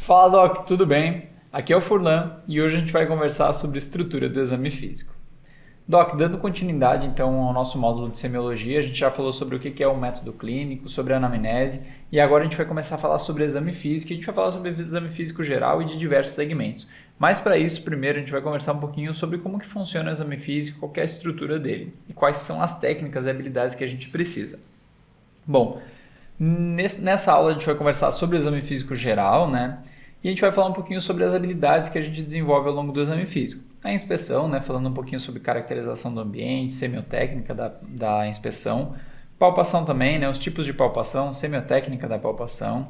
Fala, Doc, tudo bem? Aqui é o Furlan e hoje a gente vai conversar sobre estrutura do exame físico. Doc, dando continuidade então ao nosso módulo de semiologia, a gente já falou sobre o que é o método clínico, sobre a anamnese e agora a gente vai começar a falar sobre exame físico e a gente vai falar sobre exame físico geral e de diversos segmentos. Mas para isso, primeiro a gente vai conversar um pouquinho sobre como que funciona o exame físico, qual é a estrutura dele e quais são as técnicas e habilidades que a gente precisa. Bom, nessa aula a gente vai conversar sobre o exame físico geral, né? E a gente vai falar um pouquinho sobre as habilidades que a gente desenvolve ao longo do exame físico. A inspeção, né? Falando um pouquinho sobre caracterização do ambiente, semiotécnica da inspeção. Palpação também, né? Os tipos de palpação, semiotécnica da palpação.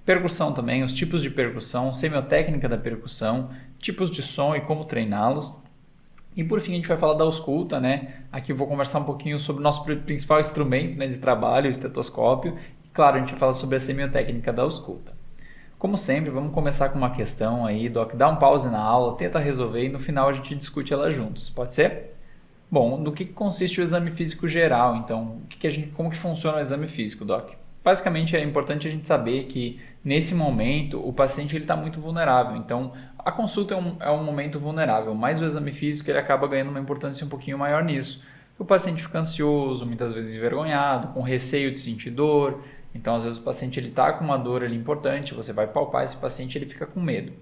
Percussão também, os tipos de percussão, semiotécnica da percussão, tipos de som e como treiná-los. E por fim a gente vai falar da ausculta, né? Aqui eu vou conversar um pouquinho sobre o nosso principal instrumento, né, de trabalho, o estetoscópio. E claro, a gente vai falar sobre a semiotécnica da ausculta. Como sempre, vamos começar com uma questão aí, Doc, dá um pause na aula, tenta resolver e no final a gente discute ela juntos, pode ser? Bom, do que consiste o exame físico geral, então, como que funciona o exame físico, Doc? Basicamente é importante a gente saber que nesse momento o paciente está muito vulnerável, então a consulta é um momento vulnerável, mas o exame físico ele acaba ganhando uma importância um pouquinho maior nisso. O paciente fica ansioso, muitas vezes envergonhado, com receio de sentir dor. Então, às vezes o paciente está com uma dor ali importante, você vai palpar esse paciente, ele fica com medo.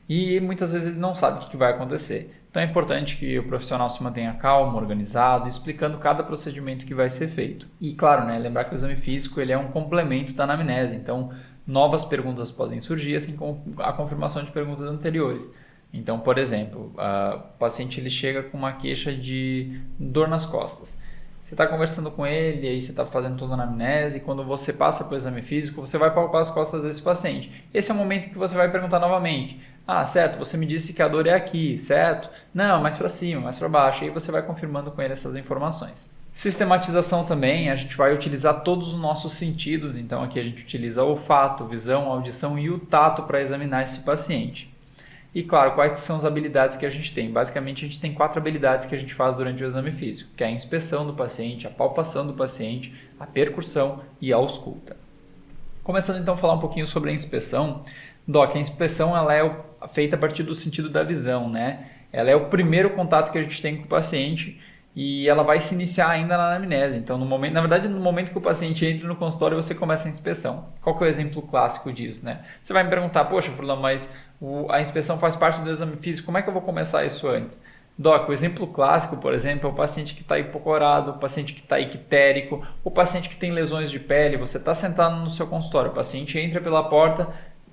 E muitas vezes ele não sabe o que vai acontecer. Então é importante que o profissional se mantenha calmo, organizado, explicando cada procedimento que vai ser feito. E claro, né, lembrar que o exame físico ele é um complemento da anamnese, então novas perguntas podem surgir, assim como a confirmação de perguntas anteriores. Então, por exemplo, o paciente ele chega com uma queixa de dor nas costas. Você está conversando com ele, aí você está fazendo toda a anamnese, e quando você passa para o exame físico, você vai palpar as costas desse paciente. Esse é o momento que você vai perguntar novamente. Ah, certo, você me disse que a dor é aqui, certo? Não, mais para cima, mais para baixo. Aí você vai confirmando com ele essas informações. Sistematização também, a gente vai utilizar todos os nossos sentidos. Então aqui a gente utiliza olfato, visão, audição e o tato para examinar esse paciente. E claro, quais são as habilidades que a gente tem? Basicamente a gente tem 4 habilidades que a gente faz durante o exame físico, que é a inspeção do paciente, a palpação do paciente, a percussão e a ausculta. Começando então a falar um pouquinho sobre a inspeção, Doc, a inspeção ela é feita a partir do sentido da visão, né? Ela é o primeiro contato que a gente tem com o paciente e ela vai se iniciar ainda na anamnese. Então, no momento que o paciente entra no consultório, você começa a inspeção. Qual que é o exemplo clássico disso, né? Você vai me perguntar, poxa, Furlan, mas a inspeção faz parte do exame físico, como é que eu vou começar isso antes? Doc, o exemplo clássico, por exemplo, é o paciente que está hipocorado, o paciente que está ictérico, o paciente que tem lesões de pele. Você está sentado no seu consultório, o paciente entra pela porta,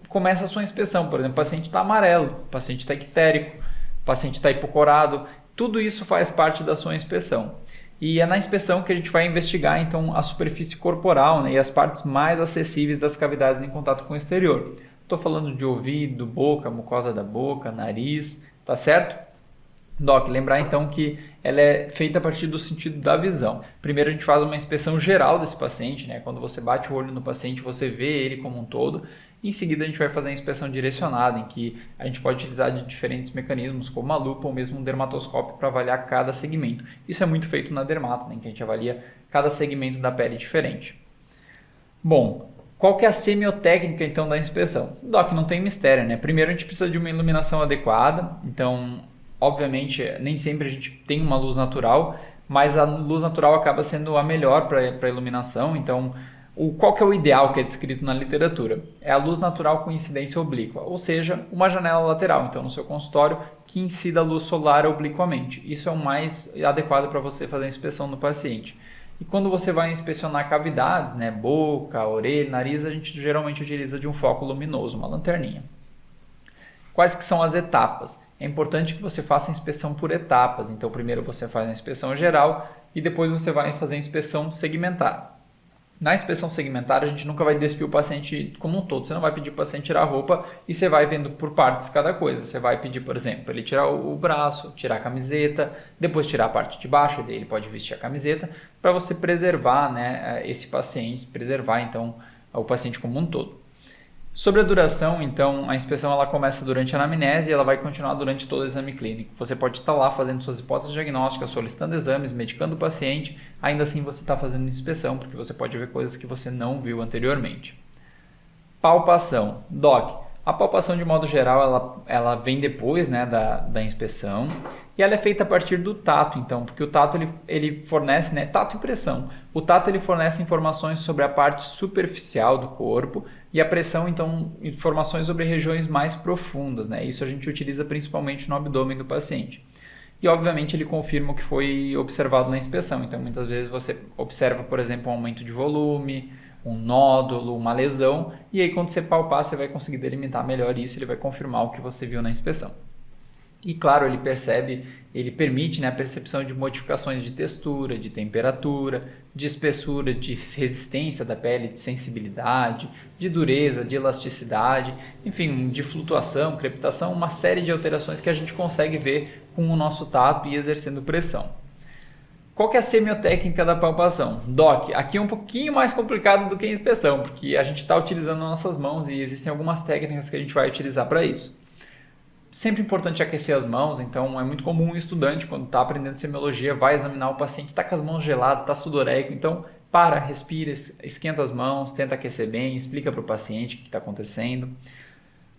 começa a sua inspeção. Por exemplo, o paciente está amarelo, o paciente está ictérico, o paciente está hipocorado. Tudo isso faz parte da sua inspeção. E é na inspeção que a gente vai investigar então a superfície corporal, né, e as partes mais acessíveis das cavidades em contato com o exterior. Estou falando de ouvido, boca, mucosa da boca, nariz, tá certo? Doc, lembrar então que ela é feita a partir do sentido da visão. Primeiro a gente faz uma inspeção geral desse paciente, né? Quando você bate o olho no paciente, você vê ele como um todo. Em seguida a gente vai fazer a inspeção direcionada, em que a gente pode utilizar de diferentes mecanismos, como a lupa ou mesmo um dermatoscópio para avaliar cada segmento. Isso é muito feito na dermato, né? Em que a gente avalia cada segmento da pele diferente. Bom, qual que é a semiotécnica então da inspeção? Doc, não tem mistério, né? Primeiro a gente precisa de uma iluminação adequada, então obviamente nem sempre a gente tem uma luz natural, mas a luz natural acaba sendo a melhor para a iluminação, então qual que é o ideal que é descrito na literatura? É a luz natural com incidência oblíqua, ou seja, uma janela lateral, então no seu consultório, que incida a luz solar obliquamente. Isso é o mais adequado para você fazer a inspeção no paciente. E quando você vai inspecionar cavidades, né, boca, orelha, nariz, a gente geralmente utiliza de um foco luminoso, uma lanterninha. Quais que são as etapas? É importante que você faça a inspeção por etapas. Então, primeiro você faz a inspeção geral e depois você vai fazer a inspeção segmentar. Na inspeção segmentar, a gente nunca vai despir o paciente como um todo. Você não vai pedir para o paciente tirar a roupa e você vai vendo por partes cada coisa. Você vai pedir, por exemplo, para ele tirar o braço, tirar a camiseta, depois tirar a parte de baixo, daí ele pode vestir a camiseta, para você preservar, né, esse paciente, preservar então o paciente como um todo. Sobre a duração, então, a inspeção ela começa durante a anamnese e ela vai continuar durante todo o exame clínico. Você pode estar lá fazendo suas hipóteses diagnósticas, solicitando exames, medicando o paciente, ainda assim você está fazendo inspeção, porque você pode ver coisas que você não viu anteriormente. Palpação. Doc, A palpação, de modo geral, ela vem depois, né, da inspeção, e ela é feita a partir do tato, então, porque o tato ele fornece, né, tato e pressão. O tato ele fornece informações sobre a parte superficial do corpo e a pressão, então, informações sobre regiões mais profundas, né? Isso a gente utiliza principalmente no abdômen do paciente. E, obviamente, ele confirma o que foi observado na inspeção. Então, muitas vezes você observa, por exemplo, um aumento de volume, um nódulo, uma lesão, e aí quando você palpar, você vai conseguir delimitar melhor isso, ele vai confirmar o que você viu na inspeção. E claro, ele permite, né, a percepção de modificações de textura, de temperatura, de espessura, de resistência da pele, de sensibilidade, de dureza, de elasticidade, enfim, de flutuação, crepitação, uma série de alterações que a gente consegue ver com o nosso tato e exercendo pressão. Qual que é a semiotécnica da palpação? Doc, aqui é um pouquinho mais complicado do que a inspeção, porque a gente está utilizando nossas mãos e existem algumas técnicas que a gente vai utilizar para isso. Sempre importante aquecer as mãos, então é muito comum um estudante, quando está aprendendo semiologia, vai examinar o paciente, está com as mãos geladas, está sudoreico, então para, respira, esquenta as mãos, tenta aquecer bem, explica para o paciente o que está acontecendo.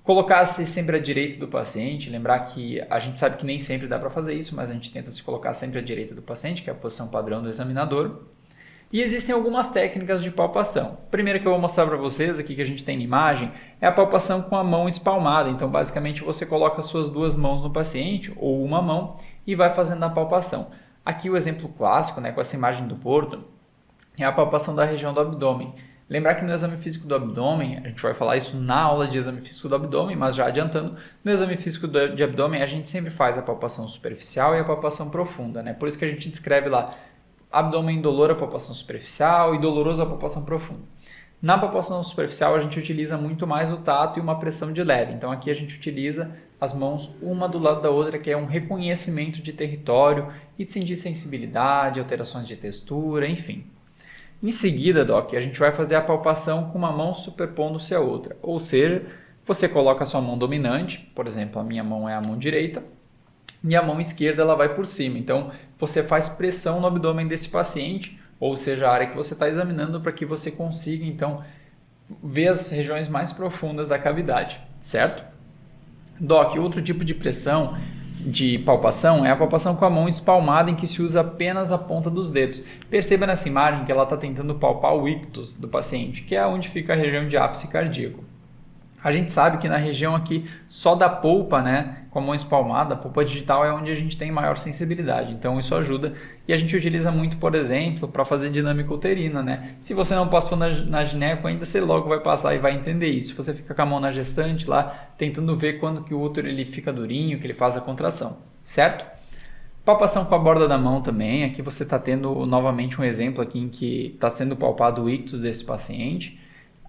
Colocar-se sempre à direita do paciente, lembrar que a gente sabe que nem sempre dá para fazer isso, mas a gente tenta se colocar sempre à direita do paciente, que é a posição padrão do examinador. E existem algumas técnicas de palpação. A primeira que eu vou mostrar para vocês, aqui que a gente tem na imagem, é a palpação com a mão espalmada. Então, basicamente, você coloca as suas duas mãos no paciente, ou uma mão, e vai fazendo a palpação. Aqui o exemplo clássico, né, com essa imagem do Porto, é a palpação da região do abdômen. Lembrar que no exame físico do abdômen, a gente vai falar isso na aula de exame físico do abdômen, mas já adiantando, no exame físico de abdômen a gente sempre faz a palpação superficial e a palpação profunda, né? Por isso que a gente descreve lá abdômen indolor, a palpação superficial, e doloroso, a palpação profunda. Na palpação superficial a gente utiliza muito mais o tato e uma pressão de leve, então aqui a gente utiliza as mãos uma do lado da outra, que é um reconhecimento de território e de sentir sensibilidade, alterações de textura, enfim. Em seguida, Doc, a gente vai fazer a palpação com uma mão superpondo-se à outra. Ou seja, você coloca a sua mão dominante, por exemplo, a minha mão é a mão direita, e a mão esquerda ela vai por cima. Então, você faz pressão no abdômen desse paciente, ou seja, a área que você está examinando, para que você consiga, então, ver as regiões mais profundas da cavidade, certo? Doc, outro tipo de pressão de palpação é a palpação com a mão espalmada, em que se usa apenas a ponta dos dedos. Perceba nessa imagem que ela está tentando palpar o ictus do paciente, que é onde fica a região de ápice cardíaco. A gente sabe que na região aqui só da polpa, né, com a mão espalmada, a polpa digital é onde a gente tem maior sensibilidade, então isso ajuda. E a gente utiliza muito, por exemplo, para fazer dinâmica uterina, né? Se você não passou na gineco ainda, você logo vai passar e vai entender isso. Você fica com a mão na gestante lá, tentando ver quando que o útero ele fica durinho, que ele faz a contração, certo? Palpação com a borda da mão também. Aqui você está tendo novamente um exemplo aqui em que está sendo palpado o ictus desse paciente.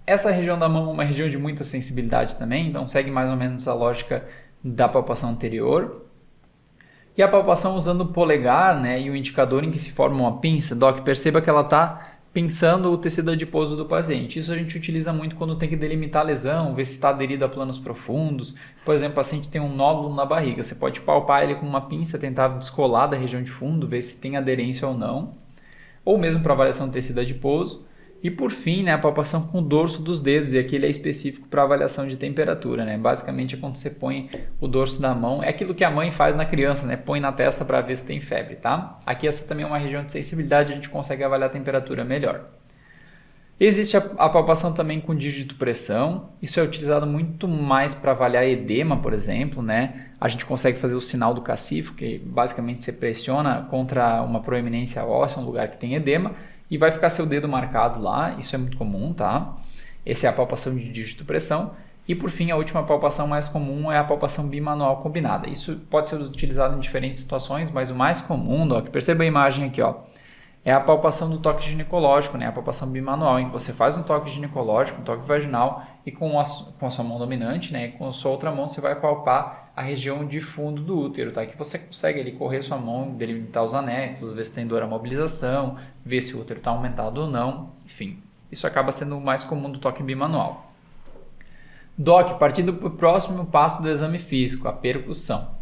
Essa região da mão é uma região de muita sensibilidade também, então segue mais ou menos a lógica da palpação anterior. E a palpação usando o polegar, né, e o indicador, em que se forma uma pinça. Doc, perceba que ela está pinçando o tecido adiposo do paciente. Isso a gente utiliza muito quando tem que delimitar a lesão, ver se está aderido a planos profundos. Por exemplo, o paciente tem um nódulo na barriga, você pode palpar ele com uma pinça, tentar descolar da região de fundo, ver se tem aderência ou não. Ou mesmo para avaliação do tecido adiposo. E por fim, né, a palpação com o dorso dos dedos, e aqui ele é específico para avaliação de temperatura, né? Basicamente é quando você põe o dorso da mão, é aquilo que a mãe faz na criança, né? Põe na testa para ver se tem febre, tá? Aqui essa também é uma região de sensibilidade, a gente consegue avaliar a temperatura melhor. Existe a palpação também com dígito pressão, isso é utilizado muito mais para avaliar edema, por exemplo, né? A gente consegue fazer o sinal do cacifo, que basicamente você pressiona contra uma proeminência óssea, um lugar que tem edema, e vai ficar seu dedo marcado lá, isso é muito comum, tá? Essa é a palpação de dígito pressão. E por fim, a última palpação mais comum é a palpação bimanual combinada. Isso pode ser utilizado em diferentes situações, mas o mais comum, Doc, perceba a imagem aqui, ó, é a palpação do toque ginecológico, né? A palpação bimanual, em que você faz um toque ginecológico, um toque vaginal, e com a sua mão dominante, né? E com a sua outra mão você vai palpar a região de fundo do útero, tá? Que você consegue ali correr sua mão, delimitar os anexos, ver se tem dor à mobilização, ver se o útero está aumentado ou não, enfim. Isso acaba sendo o mais comum do toque bimanual. Doc, partindo para o próximo passo do exame físico, a percussão.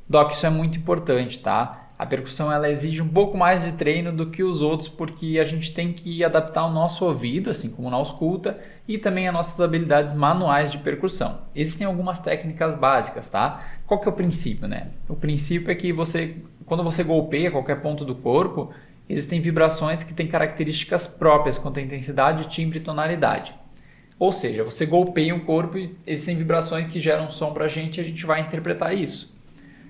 Doc, isso é muito importante, tá? A percussão ela exige um pouco mais de treino do que os outros, porque a gente tem que adaptar o nosso ouvido, assim como na ausculta, e também as nossas habilidades manuais de percussão. Existem algumas técnicas básicas, tá? Qual que é o princípio, né? O princípio é que quando você golpeia qualquer ponto do corpo, existem vibrações que têm características próprias quanto à intensidade, timbre e tonalidade. Ou seja, você golpeia um corpo e existem vibrações que geram som para a gente vai interpretar isso.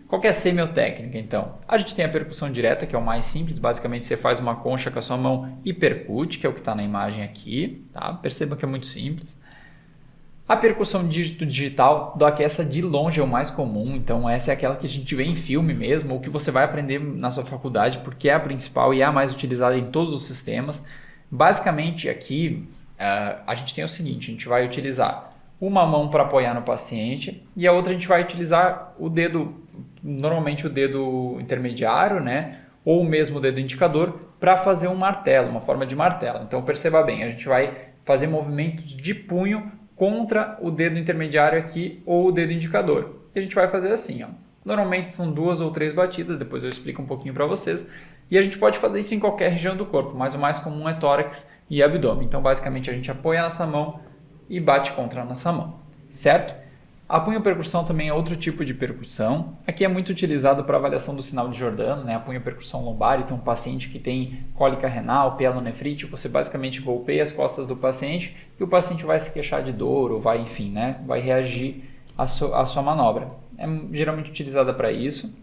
Qual que é a semiotécnica, então? A gente tem a percussão direta, que é o mais simples. Basicamente, você faz uma concha com a sua mão e percute, que é o que está na imagem aqui. Tá? Perceba que é muito simples. A percussão dígito digital, Doc, essa de longe é o mais comum. Então, essa é aquela que a gente vê em filme mesmo, ou que você vai aprender na sua faculdade, porque é a principal e é a mais utilizada em todos os sistemas. Basicamente, aqui, a gente tem o seguinte, a gente vai utilizar uma mão para apoiar no paciente e a outra a gente vai utilizar o dedo, normalmente o dedo intermediário, né? Ou mesmo o dedo indicador para fazer um martelo, uma forma de martelo. Então perceba bem, a gente vai fazer movimentos de punho contra o dedo intermediário aqui ou o dedo indicador. E a gente vai fazer assim, ó. Normalmente são 2 ou 3 batidas, depois eu explico um pouquinho para vocês. E a gente pode fazer isso em qualquer região do corpo, mas o mais comum é tórax e abdômen. Então basicamente a gente apoia a nossa mão e bate contra a nossa mão, certo? A punho-percussão também é outro tipo de percussão. Aqui é muito utilizado para avaliação do sinal de Jordano, né? A punho-percussão lombar. Então, um paciente que tem cólica renal, pielonefrite, você basicamente golpeia as costas do paciente e o paciente vai se queixar de dor ou vai, enfim, né? Vai reagir à sua manobra. É geralmente utilizada para isso.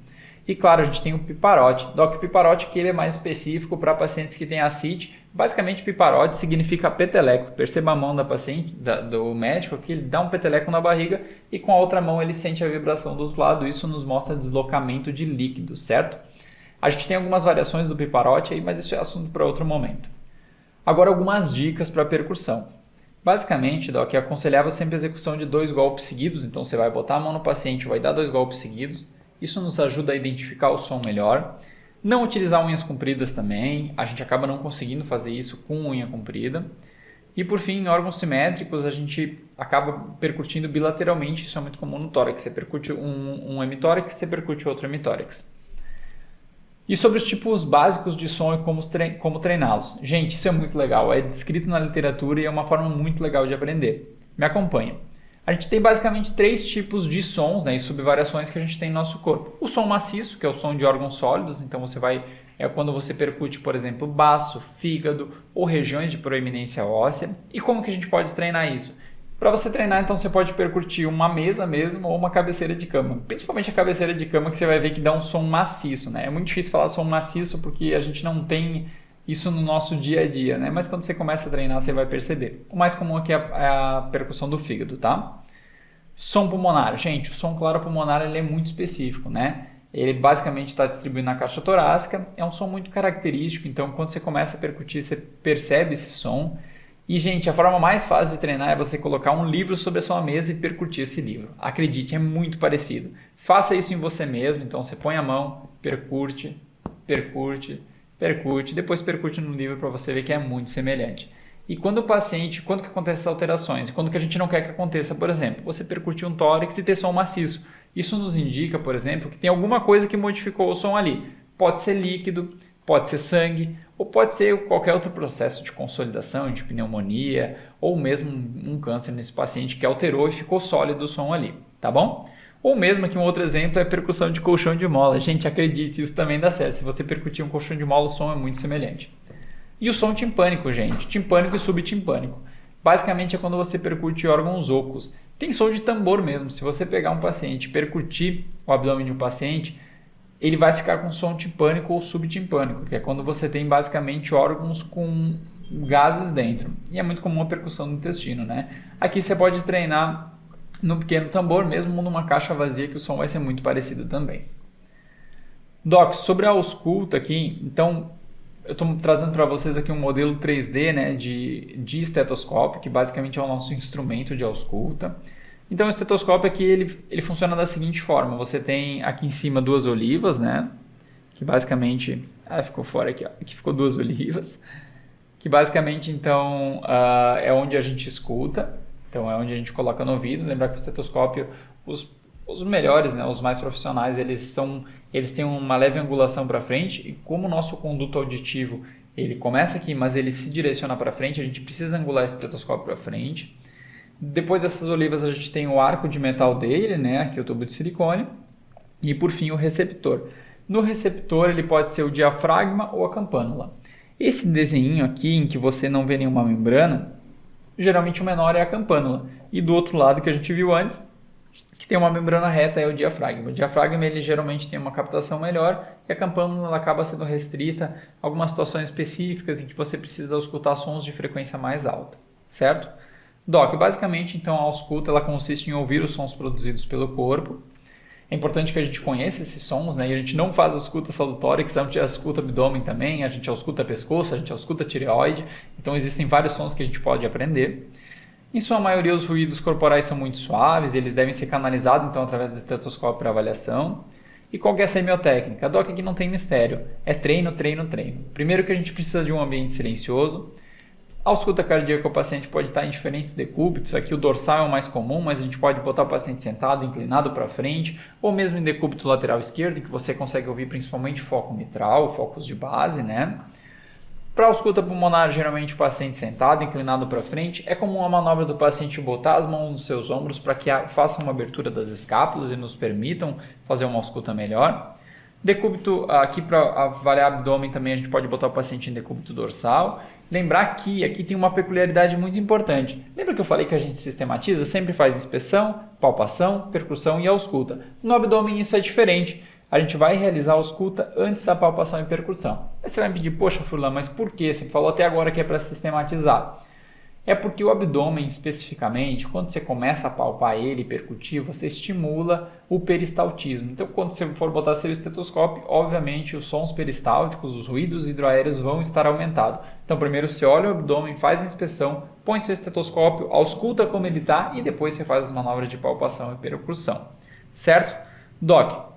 E claro, a gente tem o piparote. Doc, o piparote que ele é mais específico para pacientes que têm ascite. Basicamente, piparote significa peteleco. Perceba a mão da paciente, do médico, que ele dá um peteleco na barriga e com a outra mão ele sente a vibração do outro lado. Isso nos mostra deslocamento de líquido, certo? A gente tem algumas variações do piparote aí, mas isso é assunto para outro momento. Agora, algumas dicas para percussão. Basicamente, Doc, é aconselhável sempre a execução de 2 golpes seguidos. Então, você vai botar a mão no paciente, vai dar 2 golpes seguidos. Isso nos ajuda a identificar o som melhor. Não utilizar unhas compridas também, a gente acaba não conseguindo fazer isso com unha comprida. E por fim, em órgãos simétricos, a gente acaba percutindo bilateralmente, isso é muito comum no tórax. Você percute um hemitórax, você percute outro hemitórax. E sobre os tipos básicos de som e como treiná-los. Gente, isso é muito legal, é descrito na literatura e é uma forma muito legal de aprender. Me acompanha. A gente tem basicamente 3 tipos de sons, né, e subvariações que a gente tem no nosso corpo. O som maciço, que é o som de órgãos sólidos, então é quando você percute, por exemplo, baço, fígado ou regiões de proeminência óssea. E como que a gente pode treinar isso? Para você treinar, então, você pode percutir uma mesa mesmo ou uma cabeceira de cama. Principalmente a cabeceira de cama, que você vai ver que dá um som maciço, né? É muito difícil falar som maciço porque a gente não tem isso no nosso dia a dia, né? Mas quando você começa a treinar, você vai perceber. O mais comum aqui é a percussão do fígado, tá? Som pulmonar. Gente, o som claro pulmonar ele é muito específico, né? Ele basicamente está distribuído na caixa torácica. É um som muito característico, então quando você começa a percutir, você percebe esse som. E, gente, a forma mais fácil de treinar é você colocar um livro sobre a sua mesa e percutir esse livro. Acredite, é muito parecido. Faça isso em você mesmo, então você põe a mão, percute, percute, percute, depois percute no livro para você ver que é muito semelhante. E quando que acontecem essas alterações? Quando que a gente não quer que aconteça, por exemplo, você percutir um tórax e ter som maciço. Isso nos indica, por exemplo, que tem alguma coisa que modificou o som ali. Pode ser líquido, pode ser sangue, ou pode ser qualquer outro processo de consolidação, de pneumonia, ou mesmo um câncer nesse paciente que alterou e ficou sólido o som ali, tá bom? Ou mesmo aqui um outro exemplo é a percussão de colchão de mola. Gente, acredite, isso também dá certo. Se você percutir um colchão de mola, o som é muito semelhante. E o som timpânico, gente. Timpânico e subtimpânico. Basicamente é quando você percute órgãos ocos. Tem som de tambor mesmo. Se você pegar um paciente e percutir o abdômen de um paciente, ele vai ficar com som timpânico ou subtimpânico, que é quando você tem basicamente órgãos com gases dentro. E é muito comum a percussão no intestino, né? Aqui você pode treinar no pequeno tambor, mesmo numa caixa vazia, que o som vai ser muito parecido também. Doc, sobre a ausculta aqui, então eu estou trazendo para vocês aqui um modelo 3D, né, de estetoscópio, que basicamente é o nosso instrumento de ausculta. Então o estetoscópio aqui ele funciona da seguinte forma: você tem aqui em cima 2 olivas, né, que basicamente ficou fora aqui, ó. Aqui ficou 2 olivas, que basicamente então é onde a gente escuta. Então é onde a gente coloca no ouvido. Lembrar que o estetoscópio, os melhores, né, os mais profissionais, eles têm uma leve angulação para frente e como o nosso conduto auditivo ele começa aqui, mas ele se direciona para frente, a gente precisa angular esse estetoscópio para frente. Depois dessas olivas a gente tem o arco de metal dele, né, aqui o tubo de silicone, e por fim o receptor. No receptor ele pode ser o diafragma ou a campânula. Esse desenho aqui em que você não vê nenhuma membrana, geralmente o menor é a campânula. E do outro lado que a gente viu antes, que tem uma membrana reta, é o diafragma. O diafragma ele geralmente tem uma captação melhor e a campânula ela acaba sendo restrita a algumas situações específicas em que você precisa auscultar sons de frequência mais alta, certo? Doc, basicamente então a ausculta ela consiste em ouvir os sons produzidos pelo corpo. É importante que a gente conheça esses sons, né? E a gente não faz ausculta só do tórax, a gente ausculta abdômen também, a gente ausculta pescoço, a gente ausculta tireoide. Então existem vários sons que a gente pode aprender. Em sua maioria os ruídos corporais são muito suaves, eles devem ser canalizados então através do estetoscópio para avaliação. E qual que é a semiotécnica? A Doc aqui não tem mistério, é treino, treino, treino. Primeiro que a gente precisa de um ambiente silencioso. A ausculta cardíaca o paciente pode estar em diferentes decúbitos, aqui o dorsal é o mais comum, mas a gente pode botar o paciente sentado, inclinado para frente, ou mesmo em decúbito lateral esquerdo, que você consegue ouvir principalmente foco mitral, focos de base, né? Para a ausculta pulmonar, geralmente o paciente sentado, inclinado para frente, é comum a manobra do paciente botar as mãos nos seus ombros para que faça uma abertura das escápulas e nos permitam fazer uma ausculta melhor. Decúbito, aqui para avaliar abdômen também a gente pode botar o paciente em decúbito dorsal. Lembrar que aqui tem uma peculiaridade muito importante. Lembra que eu falei que a gente sistematiza? Sempre faz inspeção, palpação, percussão e ausculta. No abdômen isso é diferente. A gente vai realizar a ausculta antes da palpação e percussão. Aí você vai me pedir, poxa Furlan, mas por quê? Você falou até agora que é para sistematizar. É porque o abdômen especificamente, quando você começa a palpar ele e percutir, você estimula o peristaltismo. Então, quando você for botar seu estetoscópio, obviamente os sons peristálticos, os ruídos hidroaéreos vão estar aumentados. Então, primeiro você olha o abdômen, faz a inspeção, põe seu estetoscópio, ausculta como ele está e depois você faz as manobras de palpação e percussão. Certo? Doc,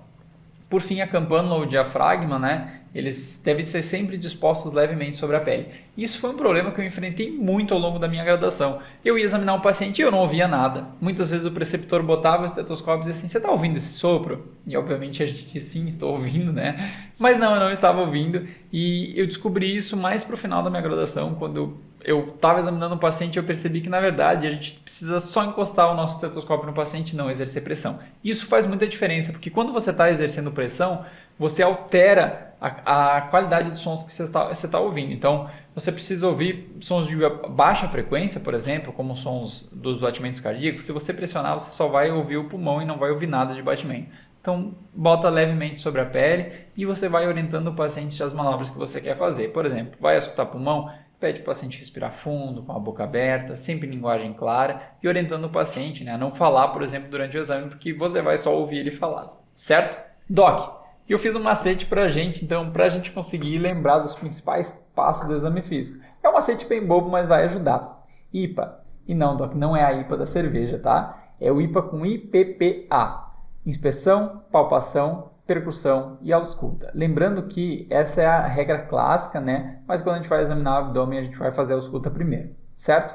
por fim, a campânula ou o diafragma, né? Eles devem ser sempre dispostos levemente sobre a pele. Isso foi um problema que eu enfrentei muito ao longo da minha graduação. Eu ia examinar um paciente e eu não ouvia nada. Muitas vezes o preceptor botava o estetoscópio e dizia assim, você está ouvindo esse sopro? E obviamente a gente disse, sim, estou ouvindo, né? Mas não, eu não estava ouvindo. E eu descobri isso mais para o final da minha graduação, quando eu estava examinando um paciente e eu percebi que, na verdade, a gente precisa só encostar o nosso estetoscópio no paciente e não exercer pressão. Isso faz muita diferença, porque quando você está exercendo pressão, você altera a qualidade dos sons que você está ouvindo. Então, você precisa ouvir sons de baixa frequência, por exemplo, como sons dos batimentos cardíacos. Se você pressionar, você só vai ouvir o pulmão e não vai ouvir nada de batimento. Então, bota levemente sobre a pele e você vai orientando o paciente às manobras que você quer fazer. Por exemplo, vai escutar pulmão, pede para o paciente respirar fundo, com a boca aberta, sempre em linguagem clara e orientando o paciente, né, a não falar, por exemplo, durante o exame, porque você vai só ouvir ele falar, certo? Doc, eu fiz um macete para a gente, então, para a gente conseguir lembrar dos principais passos do exame físico. É um macete bem bobo, mas vai ajudar. IPA. E não, Doc, não é a IPA da cerveja, tá? É o IPA com IPPA. Inspeção, palpação, percussão e ausculta. Lembrando que essa é a regra clássica, né? Mas quando a gente vai examinar o abdômen, a gente vai fazer a ausculta primeiro, certo?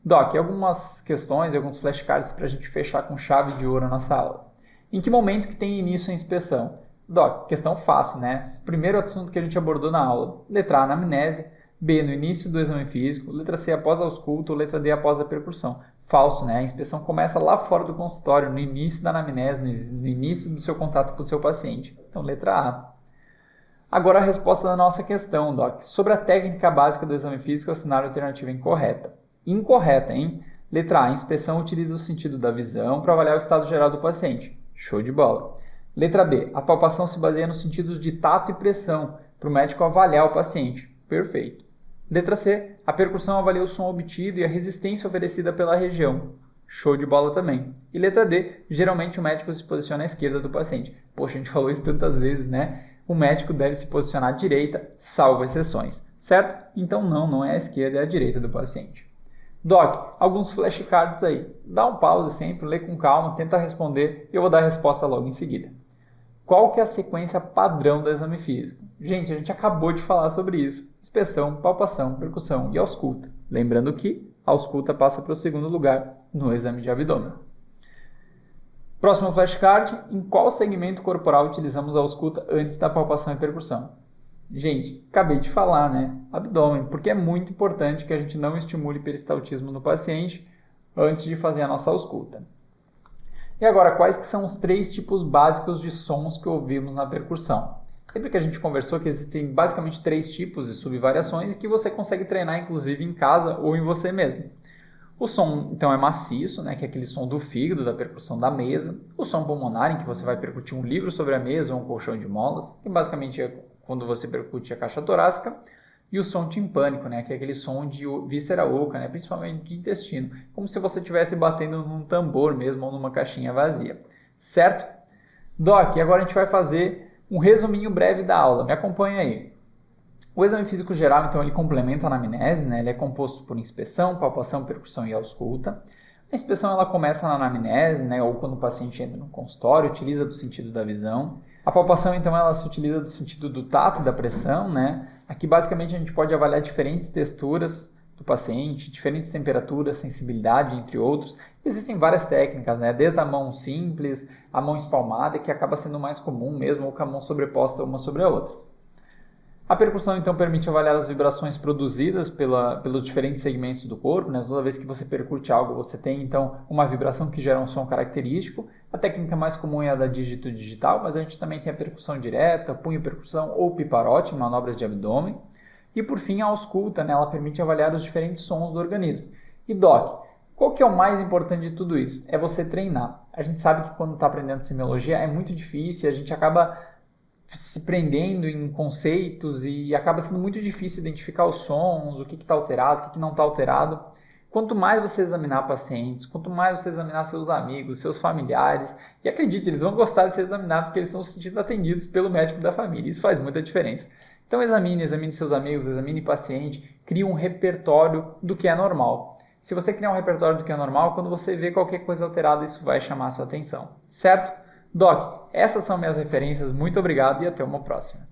Doc, algumas questões, alguns flashcards para a gente fechar com chave de ouro a nossa aula. Em que momento que tem início a inspeção? Doc, questão fácil, né? Primeiro assunto que a gente abordou na aula. Letra A, anamnese. B, no início do exame físico. Letra C, após a ausculta. Ou letra D, após a percussão. Falso, né? A inspeção começa lá fora do consultório, no início da anamnese, no início do seu contato com o seu paciente. Então, letra A. Agora a resposta da nossa questão, Doc. Sobre a técnica básica do exame físico, assinar a alternativa incorreta. Incorreta, hein? Letra A, a inspeção utiliza o sentido da visão para avaliar o estado geral do paciente. Show de bola. Letra B, a palpação se baseia nos sentidos de tato e pressão, para o médico avaliar o paciente. Perfeito. Letra C, a percussão avalia o som obtido e a resistência oferecida pela região. Show de bola também. E letra D, geralmente o médico se posiciona à esquerda do paciente. Poxa, a gente falou isso tantas vezes, né? O médico deve se posicionar à direita, salvo exceções, certo? Então não é a esquerda, é a direita do paciente. Doc, alguns flashcards aí. Dá um pause sempre, lê com calma, tenta responder e eu vou dar a resposta logo em seguida. Qual que é a sequência padrão do exame físico? Gente, a gente acabou de falar sobre isso. Inspeção, palpação, percussão e ausculta. Lembrando que a ausculta passa para o segundo lugar no exame de abdômen. Próximo flashcard, em qual segmento corporal utilizamos a ausculta antes da palpação e percussão? Gente, acabei de falar, né? Abdômen, porque é muito importante que a gente não estimule peristaltismo no paciente antes de fazer a nossa ausculta. E agora, quais que são os 3 tipos básicos de sons que ouvimos na percussão? Lembra que a gente conversou que existem basicamente 3 tipos de subvariações que você consegue treinar inclusive em casa ou em você mesmo. O som, então, é maciço, né, que é aquele som do fígado, da percussão da mesa. O som pulmonar, em que você vai percutir um livro sobre a mesa ou um colchão de molas, que basicamente é quando você percute a caixa torácica. E o som timpânico, né, que é aquele som de víscera oca, né, principalmente de intestino, como se você estivesse batendo num tambor mesmo ou numa caixinha vazia. Certo? Doc, e agora a gente vai fazer um resuminho breve da aula. Me acompanha aí. O exame físico geral, então, ele complementa a anamnese, né? Ele é composto por inspeção, palpação, percussão e ausculta. A inspeção ela começa na anamnese, né? Ou quando o paciente entra no consultório, utiliza do sentido da visão. A palpação, então, ela se utiliza do sentido do tato e da pressão, né? Aqui, basicamente, a gente pode avaliar diferentes texturas do paciente, diferentes temperaturas, sensibilidade, entre outros. Existem várias técnicas, né? Desde a mão simples, a mão espalmada, que acaba sendo mais comum mesmo, ou com a mão sobreposta uma sobre a outra. A percussão, então, permite avaliar as vibrações produzidas pelos diferentes segmentos do corpo, né? Toda vez que você percute algo, você tem, então, uma vibração que gera um som característico. A técnica mais comum é a da dígito digital, mas a gente também tem a percussão direta, punho-percussão ou piparote, manobras de abdômen. E, por fim, a ausculta, né? Ela permite avaliar os diferentes sons do organismo. E, Doc, qual que é o mais importante de tudo isso? É você treinar. A gente sabe que quando está aprendendo semiologia é muito difícil, a gente acaba se prendendo em conceitos e acaba sendo muito difícil identificar os sons, o que está alterado, o que não está alterado. Quanto mais você examinar pacientes, quanto mais você examinar seus amigos, seus familiares, e acredite, eles vão gostar de ser examinados porque eles estão se sentindo atendidos pelo médico da família. Isso faz muita diferença. Então examine seus amigos, examine paciente, crie um repertório do que é normal. Se você criar um repertório do que é normal, quando você vê qualquer coisa alterada, isso vai chamar a sua atenção. Certo? Doc, essas são minhas referências, muito obrigado e até uma próxima.